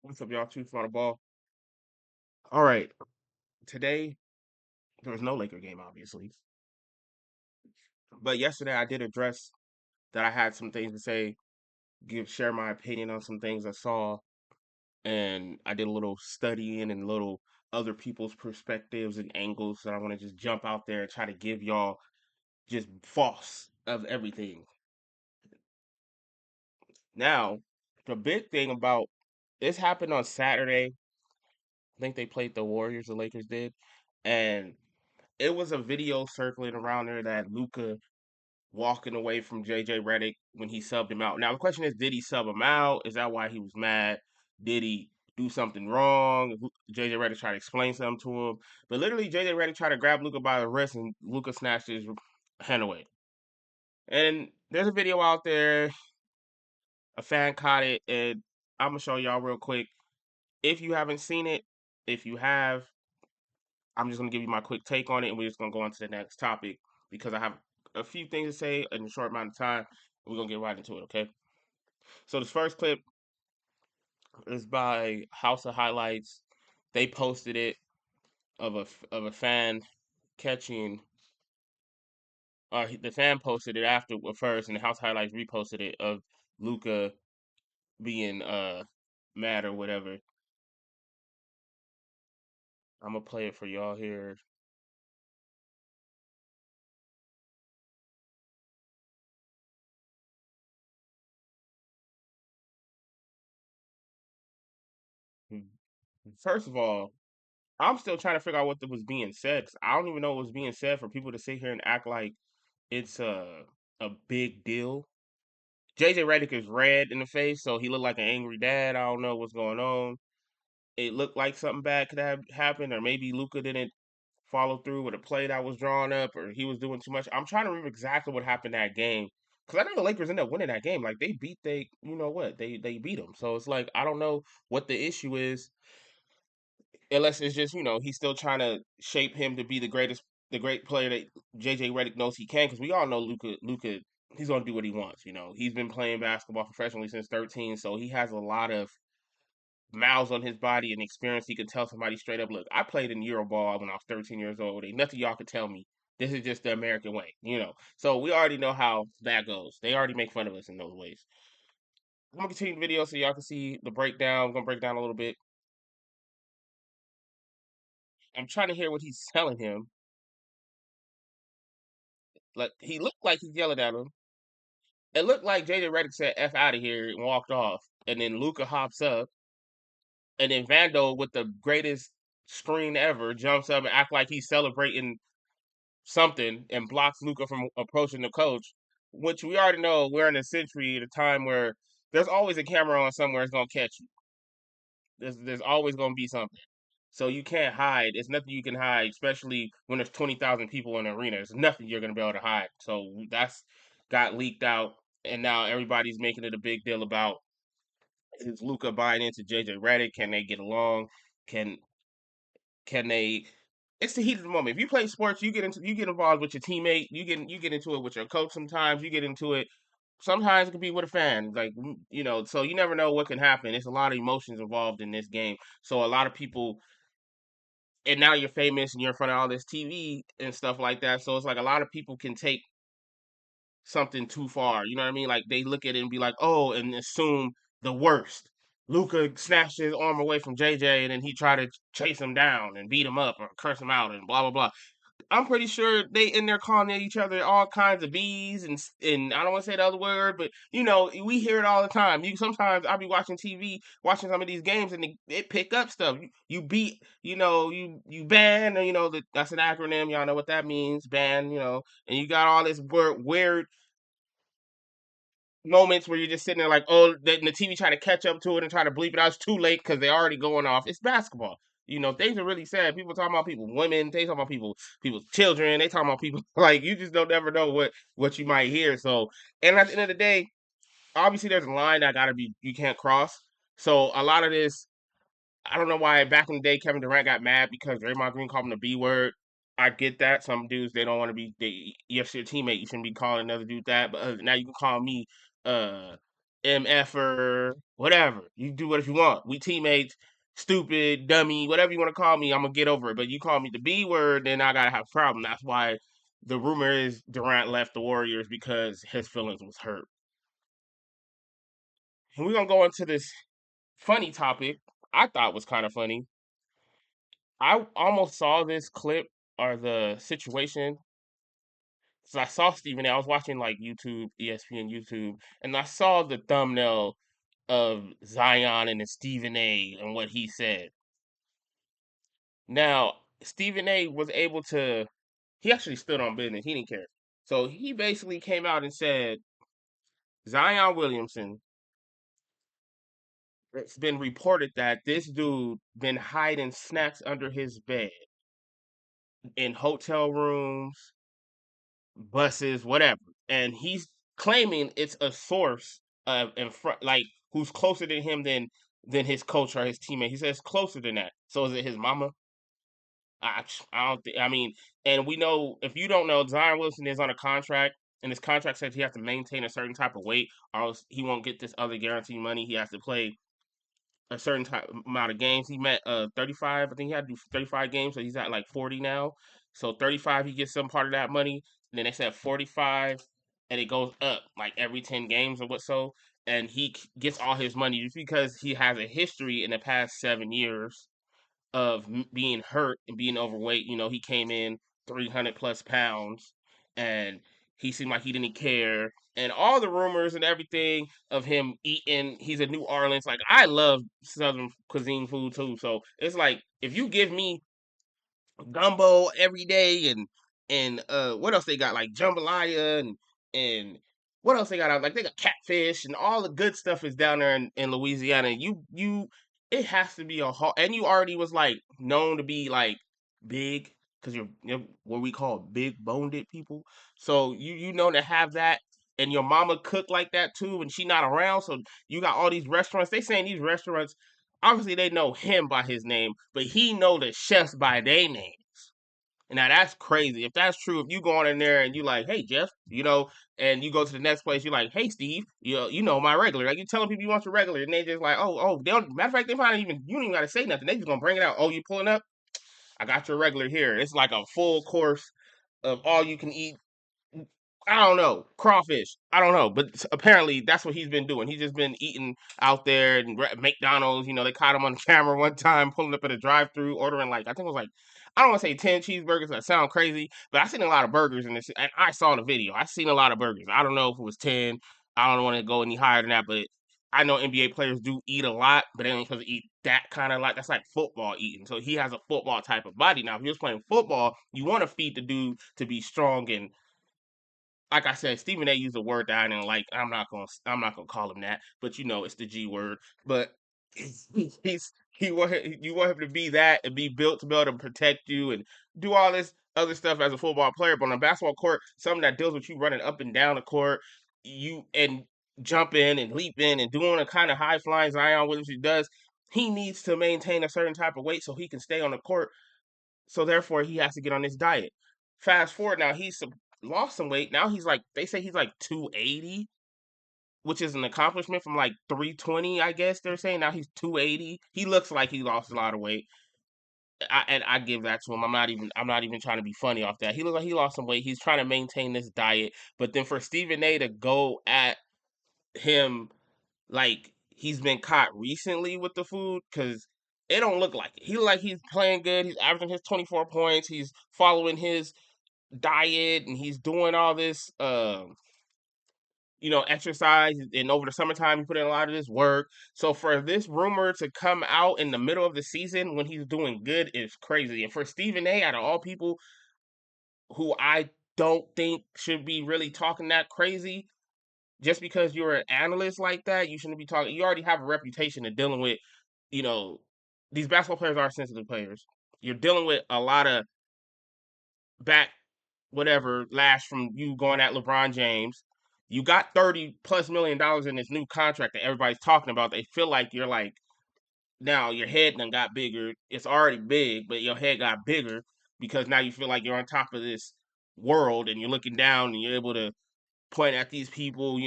What's up, y'all? Two for the ball. All right. Today there was no Laker game, obviously, but yesterday I did address that I had some things to say, share my opinion on some things I saw, and I did a little studying and little other people's perspectives and angles. So I want to just jump out there and try to give y'all just false of everything. Now, the big thing about this happened on Saturday. I think they played the Warriors. The Lakers did, and it was a video circling around there that Luca walking away from JJ Redick when he subbed him out. Now the question is, did he sub him out? Is that why he was mad? Did he do something wrong? JJ Redick tried to explain something to him, but literally JJ Redick tried to grab Luca by the wrist and Luca snatched his hand away. And there's a video out there. A fan caught it, and I'm gonna show y'all real quick. If you haven't seen it, if you have, I'm just gonna give you my quick take on it, and we're just gonna go on to the next topic because I have a few things to say in a short amount of time. We're gonna get right into it, okay? So this first clip is by House of Highlights. They posted it of a fan catching. The fan posted it after first, and the House Highlights reposted it of Luca being mad or whatever. I'm gonna play it for y'all here. First of all, I'm still trying to figure out what was being said. 'Cause I don't even know what was being said for people to sit here and act like it's a big deal. JJ Redick is red in the face, so he looked like an angry dad. I don't know what's going on. It looked like something bad could have happened, or maybe Luca didn't follow through with a play that was drawn up, or he was doing too much. I'm trying to remember exactly what happened that game because I know the Lakers ended up winning that game. Like they beat you know what, they beat them. So it's like I don't know what the issue is, unless it's just he's still trying to shape him to be the great player that JJ Redick knows he can. Because we all know Luca, he's gonna do what he wants. He's been playing basketball professionally since 13, so he has a lot of miles on his body and experience. He could tell somebody straight up, "Look, I played in Euroball when I was 13 years old. Ain't nothing y'all could tell me. This is just the American way." So we already know how that goes. They already make fun of us in those ways. I'm gonna continue the video so y'all can see the breakdown. I'm gonna break down a little bit. I'm trying to hear what he's telling him. Like he looked like he's yelling at him. It looked like JJ Redick said "F out of here" and walked off, and then Luca hops up, and then Vando with the greatest screen ever jumps up and act like he's celebrating something and blocks Luca from approaching the coach. Which we already know we're in a century at a time where there's always a camera on somewhere that's gonna catch you. There's always gonna be something. So you can't hide. It's nothing you can hide, especially when there's 20,000 people in the arena. There's nothing you're gonna be able to hide. So that's got leaked out, and now everybody's making it a big deal about is Luca buying into JJ Redick? Can they get along? Can can they? It's the heat of the moment. If you play sports, you get involved with your teammate. You get into it with your coach. Sometimes you get into it. Sometimes it could be with a fan, like So you never know what can happen. There's a lot of emotions involved in this game. So a lot of people, and now you're famous and you're in front of all this TV and stuff like that. So it's like a lot of people can take something too far. You know what I mean? Like they look at it and be like, oh, and assume the worst. Luca snatched his arm away from JJ and then he tried to chase him down and beat him up or curse him out and blah blah blah. I'm pretty sure they in there calling each other all kinds of bees and I don't want to say the other word, but we hear it all the time. You sometimes I'll be watching TV, watching some of these games, and they pick up stuff. You beat, you ban, and that's an acronym. Y'all know what that means, ban. And you got all this weird moments where you're just sitting there like, oh, the TV trying to catch up to it and try to bleep it out. It's too late because they're already going off. It's basketball. Things are really sad. People talking about people, women. They talking about people's children. They talking about people like you just don't ever know what you might hear. So, and at the end of the day, obviously there's a line that gotta be you can't cross. So a lot of this, I don't know why back in the day Kevin Durant got mad because Draymond Green called him the B word. I get that. Some dudes they don't want to be. You're your teammate. You shouldn't be calling another dude that. But now you can call me uh MFer, whatever. You do what you want. We teammates, stupid, dummy, whatever you want to call me, I'm gonna get over it. But you call me the B word, then I gotta have a problem. That's why the rumor is Durant left the Warriors because his feelings was hurt. And we're gonna go into this funny topic I thought was kind of funny. I almost saw this clip or the situation. So I saw Stephen A. I was watching like YouTube, ESPN YouTube, and I saw the thumbnail of Zion and Stephen A. and what he said. Now, Stephen A. was able to, he actually stood on business. He didn't care. So he basically came out and said, Zion Williamson, it's been reported that this dude been hiding snacks under his bed in hotel rooms, buses, whatever. And he's claiming it's a source of in front, like who's closer to him than his coach or his teammate. He says closer than that. So is it his mama? I don't think. I mean, and we know if you don't know, Zion Wilson is on a contract, and his contract says he has to maintain a certain type of weight, or else he won't get this other guaranteed money. He has to play a certain type amount of games. He met 35. I think he had to do 35 games, so he's at like 40 now. So 35, he gets some part of that money. And then they said 45, and it goes up like every 10 games or what so. And he gets all his money just because he has a history in the past 7 years of being hurt and being overweight. You know, he came in 300 plus pounds and he seemed like he didn't care. And all the rumors and everything of him eating, he's a New Orleans. Like, I love Southern cuisine food too. So it's like, if you give me gumbo every day and what else they got like jambalaya and what else they got out like they got catfish and all the good stuff is down there in Louisiana. You it has to be a hard and you already was like known to be like big because you're what we call big boned people. So you know to have that and your mama cook like that too and she not around. So you got all these restaurants. They saying these restaurants obviously they know him by his name, but he know the chefs by their name. And now that's crazy. If that's true, if you go on in there and you like, hey Jeff, and you go to the next place, you're like, hey Steve, you know my regular. Like you telling people you want your regular, and they just like, oh, they don't. Matter of fact, they probably even you don't even gotta say nothing. They just gonna bring it out. Oh, you pulling up? I got your regular here. It's like a full course of all you can eat. I don't know, crawfish. I don't know, but apparently that's what he's been doing. He's just been eating out there and McDonald's. You know, they caught him on camera one time pulling up at a drive-through, ordering like I think it was like I don't want to say 10 cheeseburgers. That sound crazy, but I seen a lot of burgers in this, and I saw the video. I seen a lot of burgers. I don't know if it was 10. I don't want to go any higher than that, but I know NBA players do eat a lot, but they ain't supposed to eat that kind of like that's like football eating. So he has a football type of body. Now, if he was playing football, you want to feed the dude to be strong and like I said, Stephen A. used a word that I didn't like. I'm not gonna call him that, but you know it's the G word. But you want him to be that and be built to be able to protect you and do all this other stuff as a football player. But on a basketball court, something that deals with you running up and down the court, you and jumping and leaping and doing a kind of high flying Zion Williamson does. He needs to maintain a certain type of weight so he can stay on the court so therefore, he has to get on this diet. Fast forward now, he's lost some weight. Now he's like they say he's like 280, which is an accomplishment from like 320. I guess they're saying now he's 280. He looks like he lost a lot of weight. And I give that to him. I'm not even trying to be funny off that. He looks like he lost some weight. He's trying to maintain this diet, but then for Stephen A. to go at him like he's been caught recently with the food because it don't look like it. He look like he's playing good. He's averaging his 24 points. He's following his diet and he's doing all this exercise and over the summertime he put in a lot of this work. So for this rumor to come out in the middle of the season when he's doing good is crazy. And for Stephen A, out of all people who I don't think should be really talking that crazy, just because you're an analyst like that, you shouldn't be talking. You already have a reputation of dealing with, you know, these basketball players are sensitive players. You're dealing with a lot of back, whatever, lash from you going at LeBron James. You got $30+ million in this new contract that everybody's talking about. They feel like you're like, now your head done got bigger. It's already big, but your head got bigger because now you feel like you're on top of this world and you're looking down and you're able to point at these people,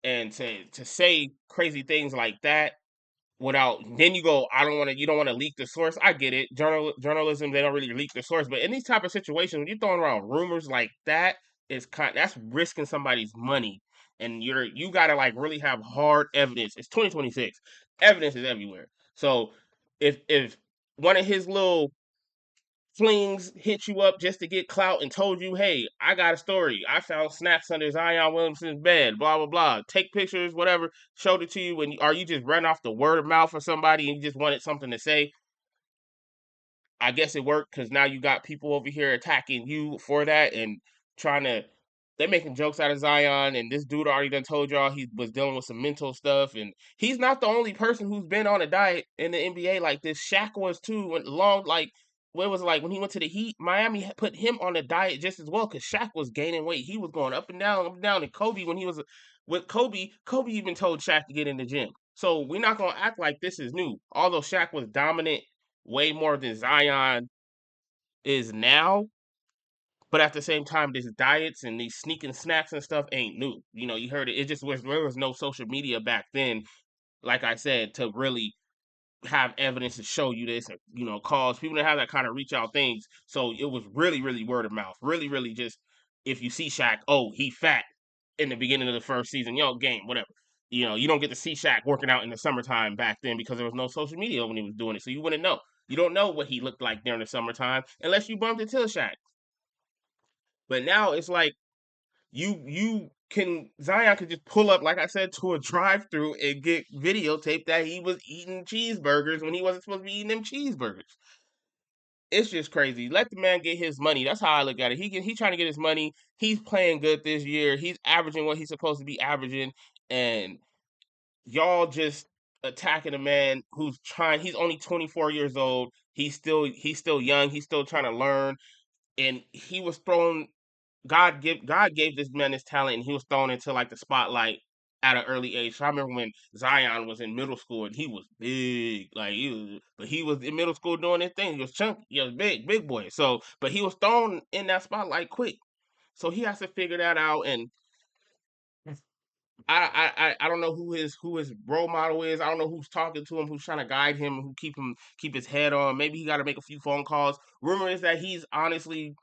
and to say crazy things like that without then you go, I don't want to, you don't want to leak the source. I get it. Journalism, they don't really leak the source, but in these type of situations when you're throwing around rumors like that, that's risking somebody's money. And you gotta like really have hard evidence. It's 2026. Evidence is everywhere. So if one of his little flings hit you up just to get clout and told you, hey, I got a story. I found snaps under Zion Williamson's bed, blah, blah, blah. Take pictures, whatever, showed it to you. Are you just running off the word of mouth for somebody and you just wanted something to say? I guess it worked because now you got people over here attacking you for that and trying to. They're making jokes out of Zion, and this dude already done told y'all he was dealing with some mental stuff, and he's not the only person who's been on a diet in the NBA like this. Shaq was too. When long like what was it like when he went to the Heat, Miami put him on a diet just as well because Shaq was gaining weight. He was going up and down. And Kobe, when he was with Kobe, Kobe even told Shaq to get in the gym. So we're not gonna act like this is new. Although Shaq was dominant way more than Zion is now. But at the same time, these diets and these sneaking snacks and stuff ain't new. You know, you heard it. It just was there was no social media back then, like I said, to really have evidence to show you this, or, cause people to have that kind of reach out things. So it was really, really word of mouth. Really, really just if you see Shaq, oh, he fat in the beginning of the first season, game, whatever. You don't get to see Shaq working out in the summertime back then because there was no social media when he was doing it. So you wouldn't know. You don't know what he looked like during the summertime unless you bumped into Shaq. But now it's like you can Zion could just pull up, like I said, to a drive through and get videotape that he was eating cheeseburgers when he wasn't supposed to be eating them cheeseburgers. It's just crazy. Let the man get his money. That's how I look at it. He trying to get his money. He's playing good this year. He's averaging what he's supposed to be averaging, and y'all just attacking a man who's trying. He's only 24 years old. He's still young. He's still trying to learn, and he was thrown God gave this man his talent, and he was thrown into like the spotlight at an early age. So I remember when Zion was in middle school and he was big, but he was in middle school doing his thing. He was chunky, he was big, big boy. So, but he was thrown in that spotlight quick. So he has to figure that out. And I don't know who his role model is. I don't know who's talking to him, who's trying to guide him, who keep his head on. Maybe he got to make a few phone calls. Rumor is that he's honestly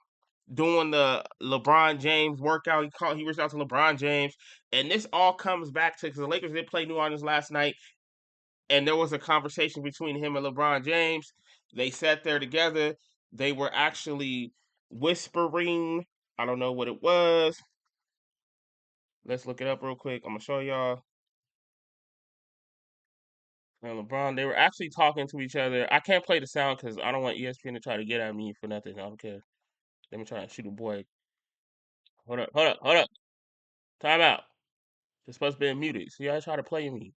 doing the LeBron James workout. He reached out to LeBron James, and this all comes back to because the Lakers did play New Orleans last night, and there was a conversation between him and LeBron James. They sat there together. They were actually whispering. I don't know what it was. Let's look it up real quick. I'm gonna show y'all. And LeBron, they were actually talking to each other. I can't play the sound because I don't want ESPN to try to get at me for nothing. I don't care. Let me try to shoot a boy. Hold up, hold up, hold up. Time out. It's supposed to be muted. See, I try to play me.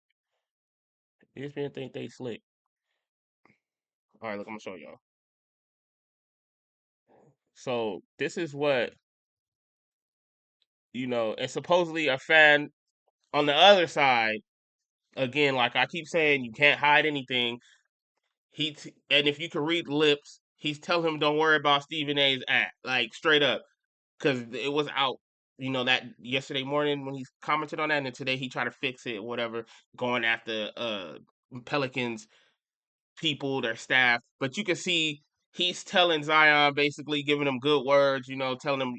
ESPN think they slick. All right, look, I'm gonna show y'all. So this is what and supposedly a fan on the other side. Again, like I keep saying, you can't hide anything. And if you can read lips, he's telling him don't worry about Stephen A's act, like straight up, because it was out. That yesterday morning when he commented on that, and then today he tried to fix it, whatever, going after Pelicans people, their staff. But you can see he's telling Zion, basically giving him good words, telling him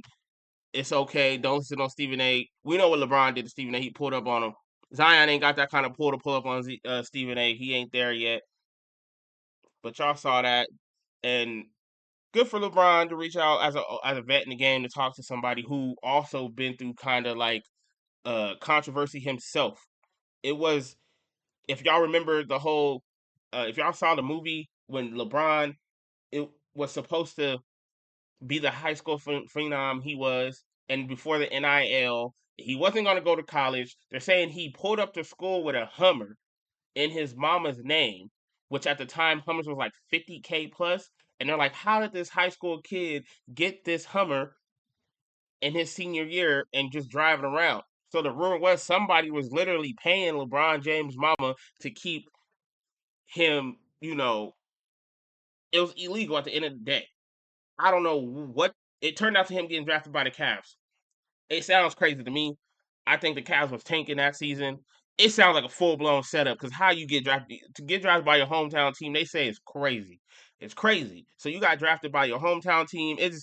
it's okay, don't sit on Stephen A. We know what LeBron did to Stephen A. He pulled up on him. Zion ain't got that kind of pull to pull up on Stephen A. He ain't there yet. But y'all saw that, and good for LeBron to reach out as a vet in the game to talk to somebody who also been through kind of like controversy himself. It was if y'all remember the whole if y'all saw the movie when LeBron it was supposed to be the high school phenom he was, and before the NIL, he wasn't going to go to college. They're saying he pulled up to school with a Hummer in his mama's name, which at the time Hummers was like 50K plus. And they're like, how did this high school kid get this Hummer in his senior year and just driving around? So the rumor was somebody was literally paying LeBron James' mama to keep him, it was illegal at the end of the day. I don't know what it turned out to him getting drafted by the Cavs. It sounds crazy to me. I think the Cavs was tanking that season. It sounds like a full blown setup because how you get drafted to get drafted by your hometown team, they say it's crazy. It's crazy. So you got drafted by your hometown team. It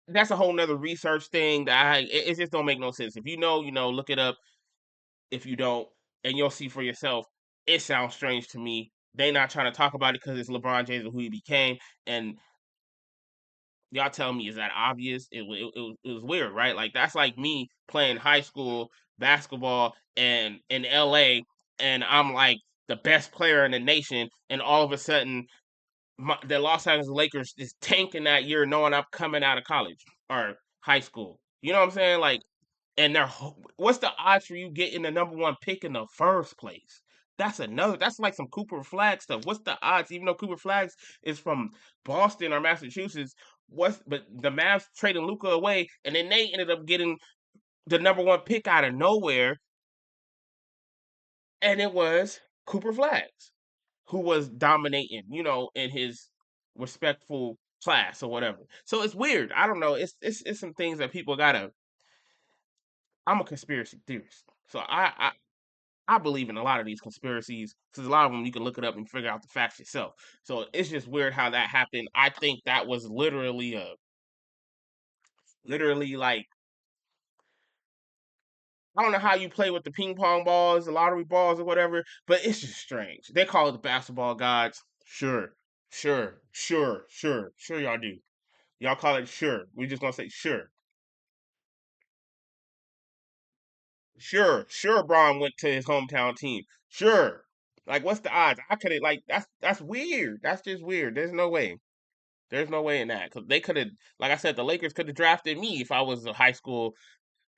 that's a whole nother research thing that it just don't make no sense. If you know, you know, look it up. If you don't, and you'll see for yourself. It sounds strange to me. They not trying to talk about it because it's LeBron James and who he became, and y'all tell me, is that obvious? It was weird, right? Like that's like me playing high school basketball and in LA, and I'm like the best player in the nation, and all of a sudden the Los Angeles Lakers is tanking that year, knowing I'm coming out of college or high school. You know what I'm saying? Like, and what's the odds for you getting the number one pick in the first place? That's another. That's like some Cooper Flag stuff. What's the odds? Even though Cooper Flags is from Boston or Massachusetts, but the Mavs trading Luca away, and then they ended up getting the number one pick out of nowhere, and it was Cooper Flags who was dominating, you know, in his respectful class or whatever. So it's weird. I don't know. It's some things that people gotta. I'm a conspiracy theorist, so I believe in a lot of these conspiracies because a lot of them you can look it up and figure out the facts yourself. So it's just weird how that happened. I think that was literally like I don't know how you play with the ping pong balls, the lottery balls, or whatever, but it's just strange. They call it the basketball gods. Sure, sure. Y'all do. Y'all call it sure. We just gonna say sure, sure. Braun went to his hometown team. Sure. Like, what's the odds? I could have like that's weird. That's just weird. There's no way. There's no way in that because they could have, like I said, the Lakers could have drafted me if I was a high school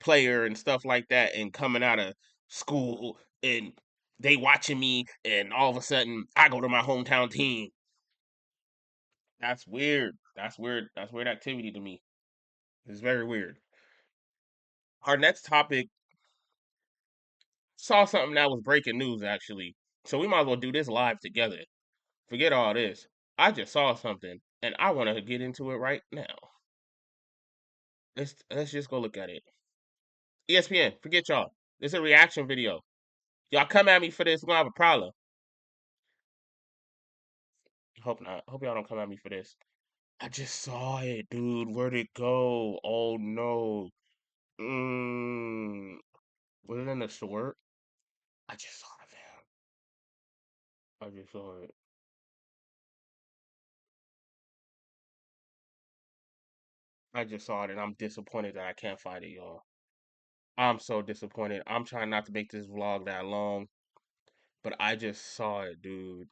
player and stuff like that, and coming out of school and they watching me, and all of a sudden I go to my hometown team. That's weird. That's weird. That's weird activity to me. It's very weird. Our next topic saw something that was breaking news actually, so we might as well do this live together. Forget all this. I just saw something and I want to get into it right now. Let's just go look at it. ESPN, forget y'all. It's a reaction video. Y'all come at me for this, we're gonna have a problem. Hope not. Hope y'all don't come at me for this. I just saw it, dude. Where'd it go? Oh no. Was it in the short? I just saw it, fam. I just saw it. I just saw it, and I'm disappointed that I can't find it, y'all. I'm so disappointed. I'm trying not to make this vlog that long, but I just saw it, dude.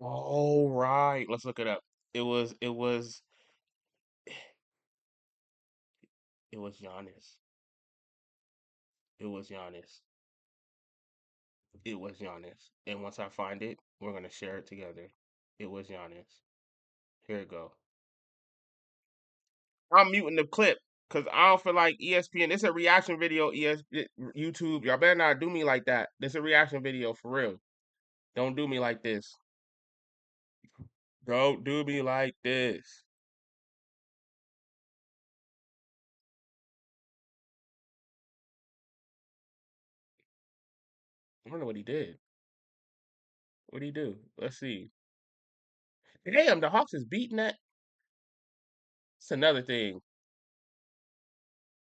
All right, let's look it up. It was Giannis. It was Giannis. It was Giannis. And once I find it, we're gonna share it together. It was Giannis. Here it go. I'm muting the clip because I don't feel like ESPN. It's a reaction video. YouTube. Y'all better not do me like that. This a reaction video for real. Don't do me like this. Don't do me like this. I wonder what he did. What did he do? Let's see. Damn, the Hawks is beating that. It's another thing.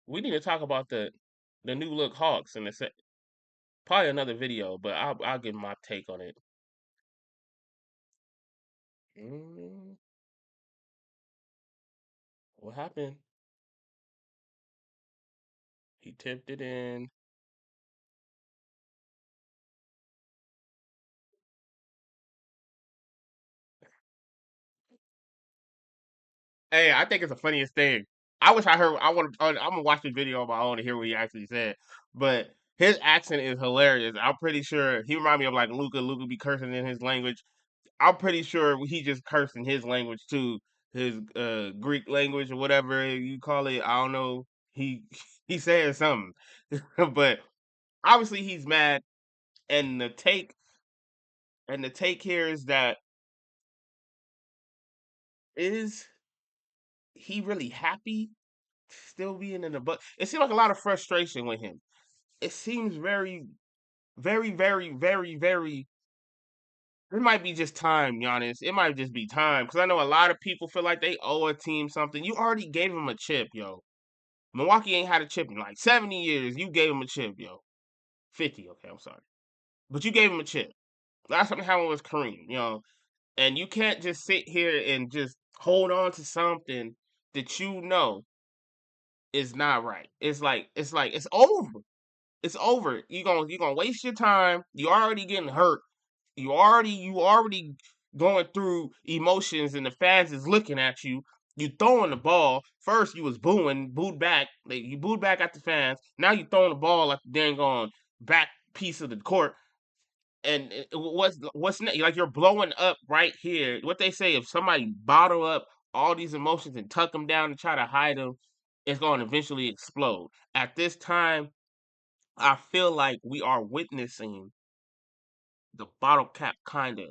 We need to talk about the new look Hawks in a sec. Probably another video, but I'll give my take on it. Mm, what happened? He tipped it in. Hey, I think it's the funniest thing. I wish I heard. I want. I'm gonna watch the video on my own to hear what he actually said. But his accent is hilarious. I'm pretty sure he remind me of like Luca. Luca be cursing in his language. I'm pretty sure he just cursed in his language too, his Greek language or whatever you call it. I don't know. He he said something, but obviously he's mad. And the take here is that is he really happy? still being in the but it seems like a lot of frustration with him. It seems very, very, very, very, very. It might be just time, Giannis. It might just be time because I know a lot of people feel like they owe a team something. You already gave him a chip, yo. Milwaukee ain't had a chip in like 70 years. You gave him a chip, yo. 50, okay, I'm sorry. But you gave him a chip. Last time it happened was Kareem, you know. And you can't just sit here and just hold on to something that you know is not right. It's like it's over. It's over. You gonna waste your time. You already getting hurt. You already going through emotions, and the fans is looking at you. You throwing the ball. First, you was booed back. Like, you booed back at the fans. Now you throwing the ball at the dang on back piece of the court. And what's next? Like, you're blowing up right here. What they say, if somebody bottle up all these emotions and tuck them down and try to hide them, it's going to eventually explode. At this time, I feel like we are witnessing the bottle cap kind of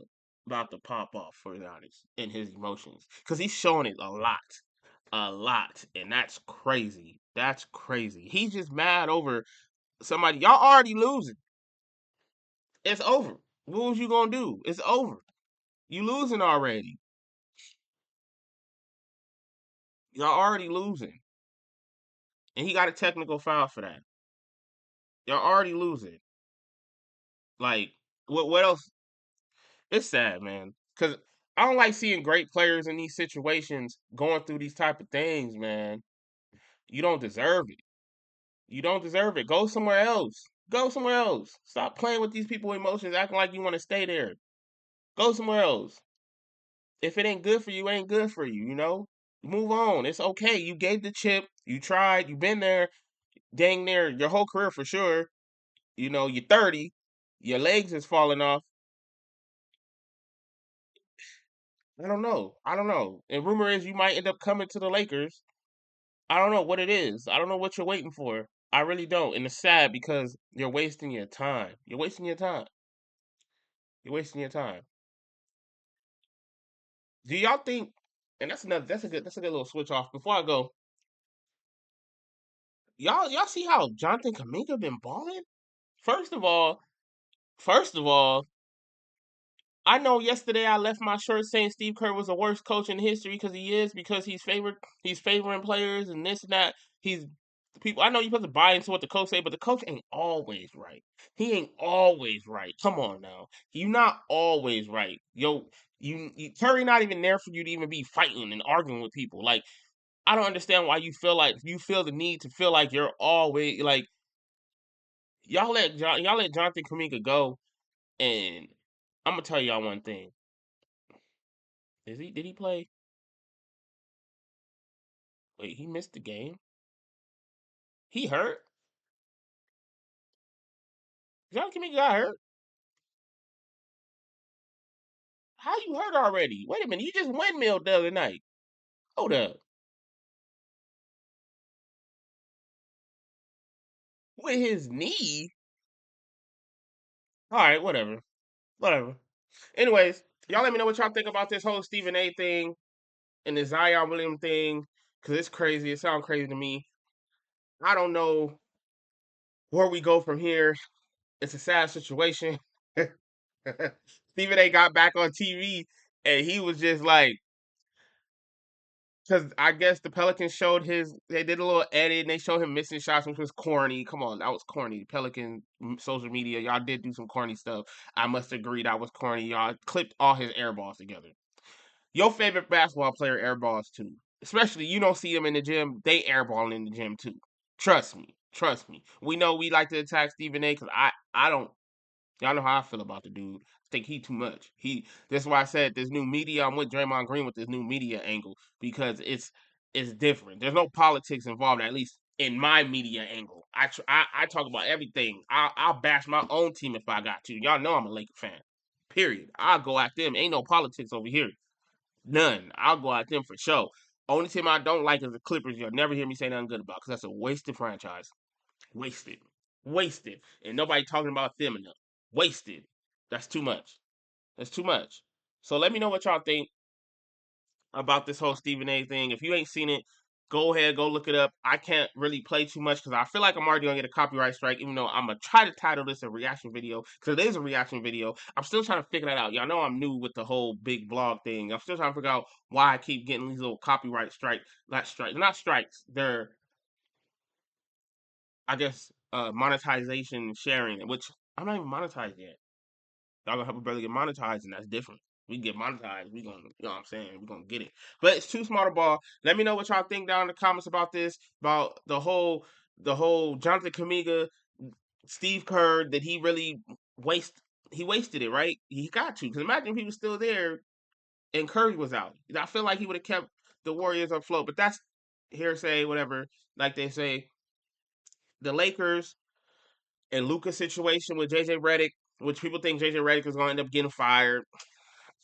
about to pop off for Giannis in his emotions because he's showing it a lot, and that's crazy. That's crazy. He's just mad over somebody. Y'all already losing. It's over. What was you gonna do? It's over. You losing already. Y'all already losing, and he got a technical foul for that. Y'all already losing. Like, what else? It's sad, man. Cause I don't like seeing great players in these situations going through these type of things, man. You don't deserve it. You don't deserve it. Go somewhere else. Go somewhere else. Stop playing with these people's emotions, acting like you want to stay there. Go somewhere else. If it ain't good for you, it ain't good for you, you know? Move on. It's okay. You gave the chip. You tried. You've been there, dang near your whole career for sure. You know, you're 30. Your legs is falling off. I don't know. I don't know. And rumor is you might end up coming to the Lakers. I don't know what it is. I don't know what you're waiting for. I really don't. And it's sad because you're wasting your time. You're wasting your time. You're wasting your time. Do y'all think? And that's a good little switch off. Before I go, y'all see how Jonathan Kaminga been balling? First of all, first of all, I know yesterday I left my shirt saying Steve Kerr was the worst coach in history because he's favoring players and this and that. He's people I know you're supposed to buy into what the coach say, but the coach ain't always right. He ain't always right. Come on now. You not always right. Yo, you Curry not even there for you to even be fighting and arguing with people. Like, I don't understand why you feel the need to feel like you're always like y'all let Jonathan Kaminga go, and I'm gonna tell y'all one thing. Did he play? Wait, he missed the game. He hurt. Jonathan Kaminga got hurt. How you hurt already? Wait a minute, you just windmilled the other night. Hold up. With his knee. All right, whatever, whatever. Anyways, y'all let me know what y'all think about this whole Stephen A. thing and the Zion Williams thing, cause it's crazy. It sounds crazy to me. I don't know where we go from here. It's a sad situation. Stephen A. got back on TV and he was just like, because I guess the Pelicans showed they did a little edit and they showed him missing shots, which was corny. Come on, that was corny. Pelican social media, y'all did do some corny stuff. I must agree that was corny. Y'all clipped all his air balls together. Your favorite basketball player air balls too. Especially you don't see him in the gym, they airball in the gym too. Trust me. Trust me. We know we like to attack Stephen A because I don't. Y'all know how I feel about the dude. I think he too much. That's why I said this new media. I'm with Draymond Green with this new media angle because it's different. There's no politics involved, at least in my media angle. I talk about everything. I'll bash my own team if I got to. Y'all know I'm a Laker fan. Period. I'll go at them. Ain't no politics over here. None. I'll go at them for sure. Only team I don't like is the Clippers. You'll never hear me say nothing good about because that's a wasted franchise. Wasted. Wasted. And nobody talking about them enough. Wasted. That's too much. That's too much. So let me know what y'all think about this whole Stephen A thing. If you ain't seen it, Go ahead, go look it up. I can't really play too much because I feel like I'm already gonna get a copyright strike, even though I'm gonna try to title this a reaction video because it is a reaction video. I'm still trying to figure that out. Y'all know I'm new with the whole big blog thing. I'm still trying to figure out why I keep getting these little copyright not strikes. They're, I guess, monetization sharing, which I'm not even monetized yet. Y'all gonna help a brother get monetized, and that's different. We get monetized, we gonna, you know what I'm saying? We gonna get it. But it's too small to ball. Let me know what y'all think down in the comments about this, about the whole Jonathan Kamiga, Steve Kerr. Did he really waste? He wasted it, right? He got to. Because imagine if he was still there and Curry was out. I feel like he would have kept the Warriors afloat. But that's hearsay, whatever. Like they say, the Lakers and Luka situation with JJ Redick, which people think JJ Redick is going to end up getting fired.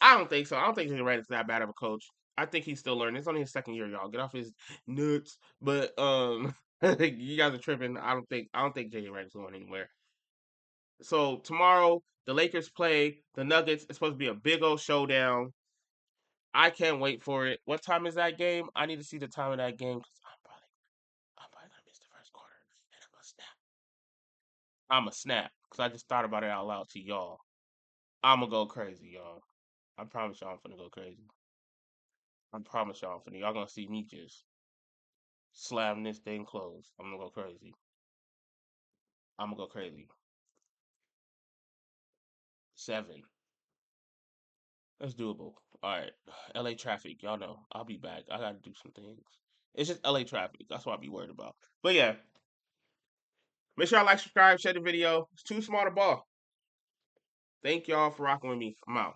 I don't think so. I don't think JJ Redick's that bad of a coach. I think he's still learning. It's only his second year, y'all. Get off his nuts. But you guys are tripping. I don't think JJ Redick's going anywhere. So tomorrow the Lakers play the Nuggets. It's supposed to be a big old showdown. I can't wait for it. What time is that game? I need to see the time of that game because I'm probably gonna miss the first quarter and I'm gonna snap. I'm a snap because I just thought about it out loud to y'all. I'm gonna go crazy, y'all. I promise y'all I'm finna go crazy. I promise y'all I'm finna. Y'all gonna see me just slam this thing closed. I'm gonna go crazy. I'm gonna go crazy. 7. That's doable. All right. LA traffic. Y'all know. I'll be back. I gotta do some things. It's just LA traffic. That's what I'll be worried about. But yeah, make sure y'all like, subscribe, share the video. It's too small to ball. Thank y'all for rocking with me. I'm out.